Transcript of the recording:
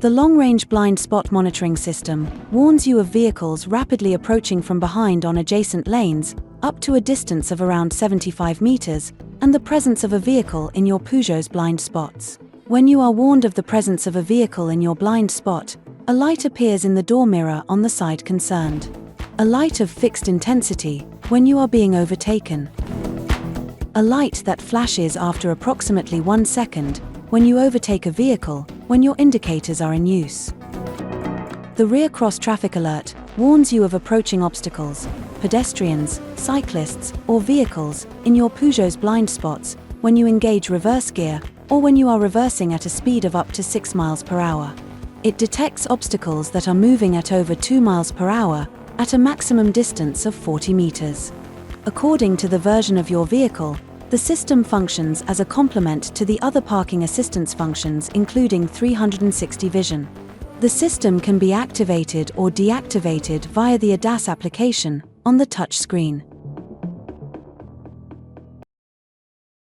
The long-range blind spot monitoring system warns you of vehicles rapidly approaching from behind on adjacent lanes, up to a distance of around 75 meters, and the presence of a vehicle in your Peugeot's blind spots. When you are warned of the presence of a vehicle in your blind spot, a light appears in the door mirror on the side concerned. A light of fixed intensity when you are being overtaken. A light that flashes after approximately 1 second when you overtake a vehicle when your indicators are in use. The Rear Cross Traffic Alert warns you of approaching obstacles, pedestrians, cyclists, or vehicles in your Peugeot's blind spots when you engage reverse gear or when you are reversing at a speed of up to 6 miles per hour. It detects obstacles that are moving at over 2 miles per hour at a maximum distance of 40 meters. According to the version of your vehicle, the system functions as a complement to the other parking assistance functions, including 360 vision. The system can be activated or deactivated via the ADAS application on the touch screen.